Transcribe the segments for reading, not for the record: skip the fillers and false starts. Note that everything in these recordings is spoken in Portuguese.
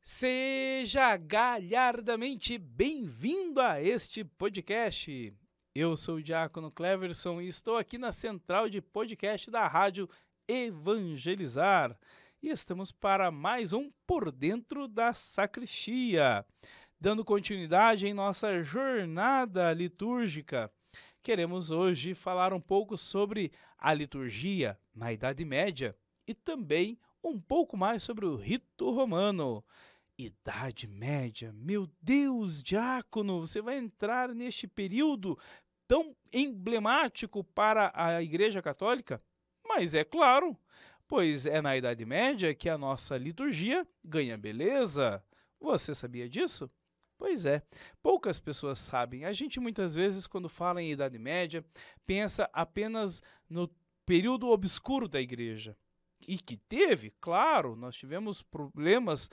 Seja galhardamente bem-vindo a este podcast. Eu sou o Diácono Cleverson e estou aqui na central de podcast da Rádio Evangelizar. E estamos para mais um Por Dentro da Sacristia, dando continuidade em nossa jornada litúrgica. Queremos hoje falar um pouco sobre a liturgia na Idade Média e também um pouco mais sobre o rito romano. Idade Média, meu Deus, diácono, você vai entrar neste período tão emblemático para a Igreja Católica? Mas é claro, pois é na Idade Média que a nossa liturgia ganha beleza. Você sabia disso? Pois é, poucas pessoas sabem. A gente muitas vezes, quando fala em Idade Média, pensa apenas no período obscuro da Igreja. E que teve, claro, nós tivemos problemas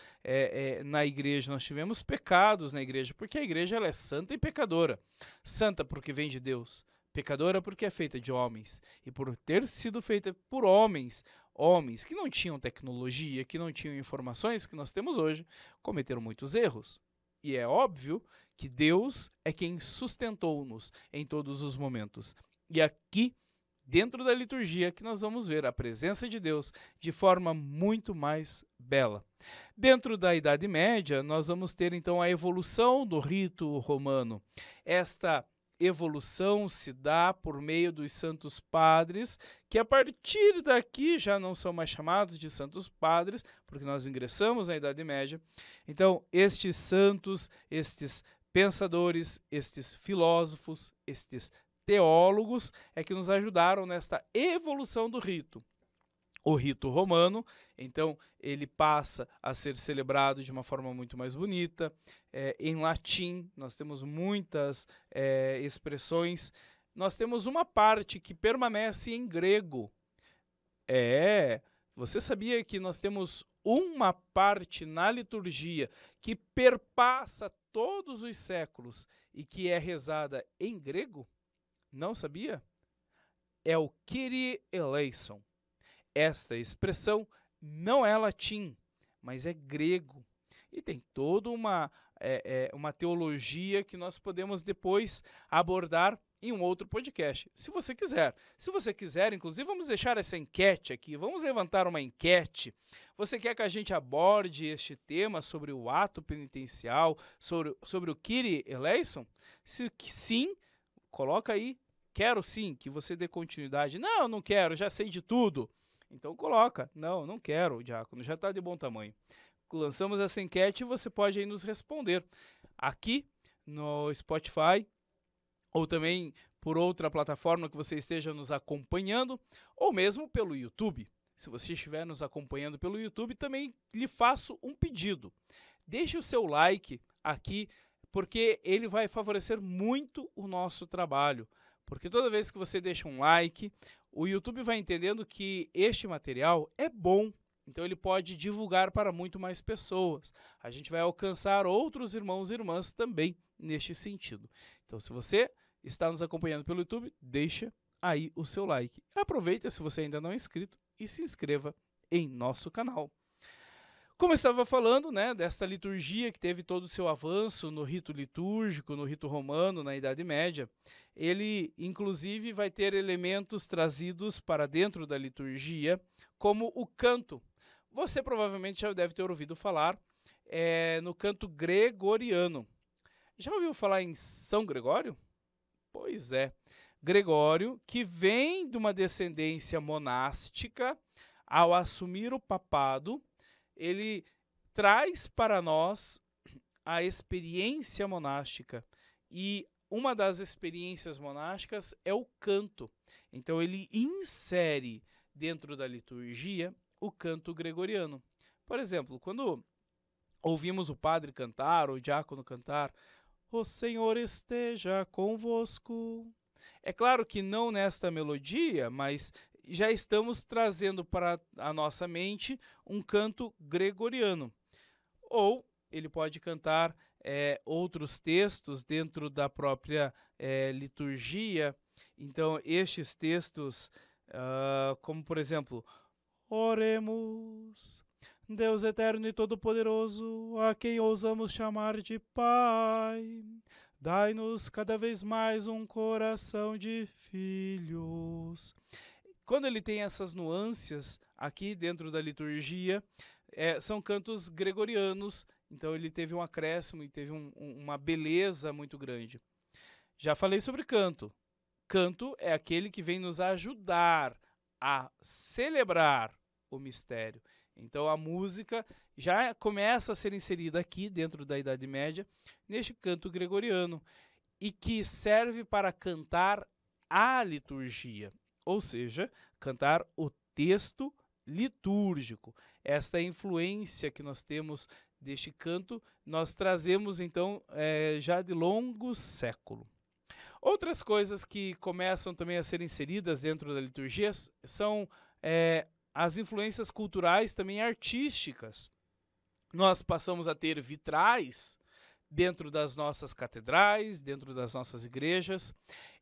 na igreja, nós tivemos pecados na igreja, porque a igreja ela é santa e pecadora. Santa porque vem de Deus, pecadora porque é feita de homens. E por ter sido feita por homens, homens que não tinham tecnologia, que não tinham informações que nós temos hoje, cometeram muitos erros. E é óbvio que Deus é quem sustentou-nos em todos os momentos. E aqui dentro da liturgia que nós vamos ver a presença de Deus de forma muito mais bela. Dentro da Idade Média, nós vamos ter então a evolução do rito romano. Esta evolução se dá por meio dos santos padres, que a partir daqui já não são mais chamados de santos padres, porque nós ingressamos na Idade Média. Então, estes santos, estes pensadores, estes filósofos, estes teólogos é que nos ajudaram nesta evolução do rito. O rito romano, então, ele passa a ser celebrado de uma forma muito mais bonita. Em latim, nós temos muitas expressões. Nós temos uma parte que permanece em grego. Você sabia que nós temos uma parte na liturgia que perpassa todos os séculos e que é rezada em grego? Não sabia? É o Kyrie eleison. Esta expressão não é latim, mas é grego. E tem toda uma teologia que nós podemos depois abordar em um outro podcast, se você quiser. Se você quiser, inclusive, vamos deixar essa enquete aqui, vamos levantar uma enquete. Você quer que a gente aborde este tema sobre o ato penitencial, sobre o Kyrie eleison? Se sim, coloca aí, quero sim, que você dê continuidade. Não, não quero, já sei de tudo. Então coloca, não quero, diácono, já está de bom tamanho. Lançamos essa enquete e você pode aí nos responder aqui no Spotify ou também por outra plataforma que você esteja nos acompanhando, ou mesmo pelo YouTube. Se você estiver nos acompanhando pelo YouTube, também lhe faço um pedido. Deixe o seu like aqui, porque ele vai favorecer muito o nosso trabalho. Porque toda vez que você deixa um like, o YouTube vai entendendo que este material é bom. Então ele pode divulgar para muito mais pessoas. A gente vai alcançar outros irmãos e irmãs também neste sentido. Então se você está nos acompanhando pelo YouTube, deixa aí o seu like. Aproveita se você ainda não é inscrito e se inscreva em nosso canal. Como eu estava falando, né, desta liturgia que teve todo o seu avanço no rito litúrgico, no rito romano, na Idade Média, ele inclusive vai ter elementos trazidos para dentro da liturgia, como o canto. Você provavelmente já deve ter ouvido falar no canto gregoriano. Já ouviu falar em São Gregório? Pois é, Gregório, que vem de uma descendência monástica, ao assumir o papado, ele traz para nós a experiência monástica. E uma das experiências monásticas é o canto. Então ele insere dentro da liturgia o canto gregoriano. Por exemplo, quando ouvimos o padre cantar, ou o diácono cantar, "O Senhor esteja convosco". É claro que não nesta melodia, mas já estamos trazendo para a nossa mente um canto gregoriano. Ou ele pode cantar outros textos dentro da própria liturgia. Então, estes textos, como por exemplo, oremos, Deus eterno e todo-poderoso, a quem ousamos chamar de Pai, dai-nos cada vez mais um coração de filhos. Quando ele tem essas nuances aqui dentro da liturgia, são cantos gregorianos, então ele teve um acréscimo e teve uma beleza muito grande. Já falei sobre canto. Canto é aquele que vem nos ajudar a celebrar o mistério. Então a música já começa a ser inserida aqui dentro da Idade Média, neste canto gregoriano, e que serve para cantar a liturgia, ou seja, cantar o texto litúrgico. Esta influência que nós temos deste canto, nós trazemos então já de longo século. Outras coisas que começam também a ser inseridas dentro da liturgia são as influências culturais, também artísticas. Nós passamos a ter vitrais dentro das nossas catedrais, dentro das nossas igrejas.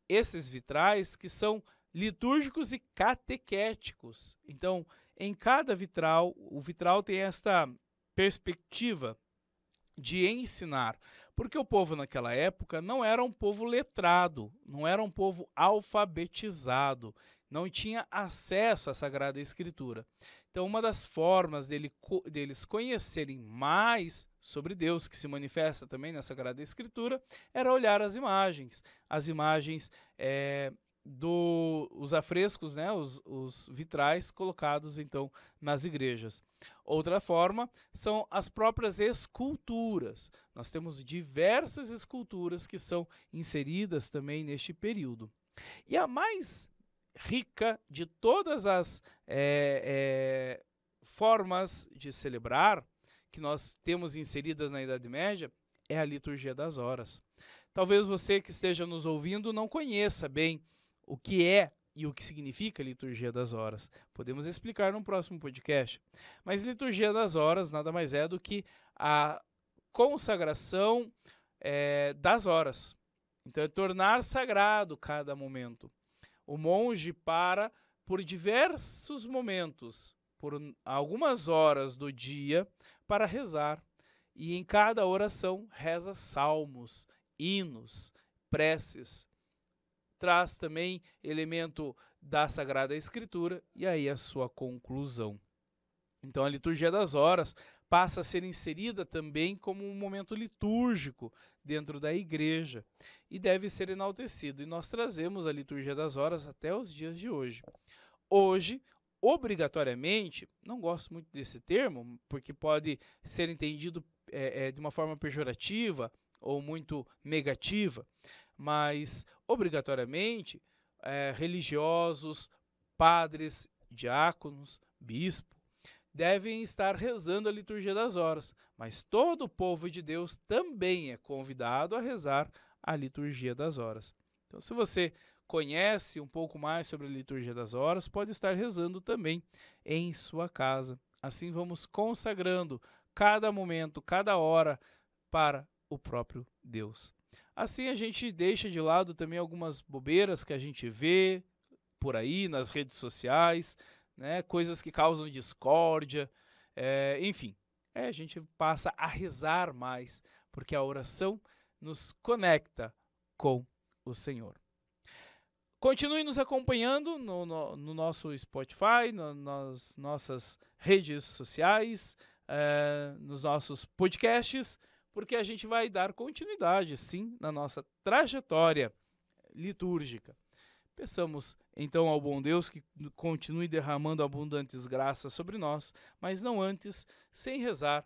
Esses vitrais que são litúrgicos e catequéticos. Então, em cada vitral, o vitral tem esta perspectiva de ensinar, porque o povo naquela época não era um povo letrado, não era um povo alfabetizado, não tinha acesso à Sagrada Escritura. Então, uma das formas deles conhecerem mais sobre Deus, que se manifesta também na Sagrada Escritura, era olhar as imagens os afrescos, né, os vitrais colocados então nas igrejas. Outra forma são as próprias esculturas. Nós temos diversas esculturas que são inseridas também neste período. E a mais rica de todas as formas de celebrar que nós temos inseridas na Idade Média é a liturgia das horas. Talvez você que esteja nos ouvindo não conheça bem o que é e o que significa a liturgia das horas. Podemos explicar no próximo podcast. Mas liturgia das horas nada mais é do que a consagração das horas. Então é tornar sagrado cada momento. O monge para por diversos momentos, por algumas horas do dia, para rezar. E em cada oração reza salmos, hinos, preces. Traz também elemento da Sagrada Escritura e aí a sua conclusão. Então a liturgia das horas passa a ser inserida também como um momento litúrgico dentro da igreja e deve ser enaltecido. E nós trazemos a liturgia das horas até os dias de hoje. Hoje, obrigatoriamente, não gosto muito desse termo, porque pode ser entendido de uma forma pejorativa ou muito negativa, mas obrigatoriamente religiosos, padres, diáconos, bispo, devem estar rezando a liturgia das horas, mas todo o povo de Deus também é convidado a rezar a liturgia das horas. Então, se você conhece um pouco mais sobre a liturgia das horas, pode estar rezando também em sua casa. Assim vamos consagrando cada momento, cada hora para o próprio Deus. Assim a gente deixa de lado também algumas bobeiras que a gente vê por aí nas redes sociais, né, coisas que causam discórdia, enfim, a gente passa a rezar mais, porque a oração nos conecta com o Senhor. Continue nos acompanhando no nosso Spotify, nas nossas redes sociais, nos nossos podcasts, porque a gente vai dar continuidade, sim, na nossa trajetória litúrgica. Peçamos, então, ao bom Deus que continue derramando abundantes graças sobre nós, mas não antes, sem rezar.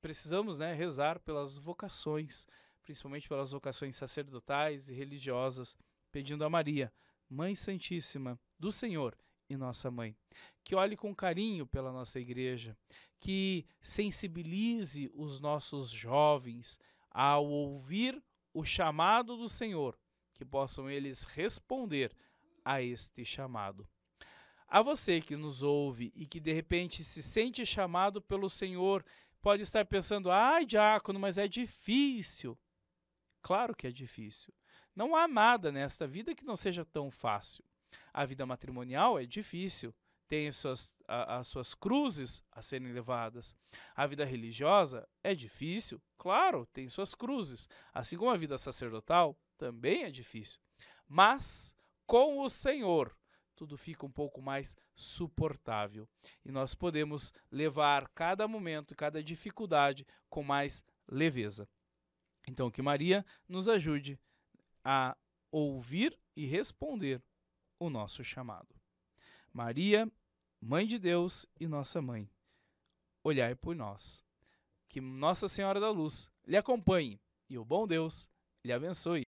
Precisamos, né, rezar pelas vocações, principalmente pelas vocações sacerdotais e religiosas, pedindo a Maria, Mãe Santíssima do Senhor e nossa Mãe, que olhe com carinho pela nossa igreja, que sensibilize os nossos jovens ao ouvir o chamado do Senhor, que possam eles responder a este chamado. A você que nos ouve e que de repente se sente chamado pelo Senhor, pode estar pensando, diácono, mas é difícil. Claro que é difícil. Não há nada nesta vida que não seja tão fácil. A vida matrimonial é difícil, tem as suas cruzes a serem levadas. A vida religiosa é difícil, claro, tem suas cruzes. Assim como a vida sacerdotal também é difícil. Mas com o Senhor, tudo fica um pouco mais suportável. E nós podemos levar cada momento, cada dificuldade com mais leveza. Então, que Maria nos ajude a ouvir e responder o nosso chamado. Maria, Mãe de Deus e nossa Mãe, olhai por nós. Que Nossa Senhora da Luz lhe acompanhe e o bom Deus lhe abençoe.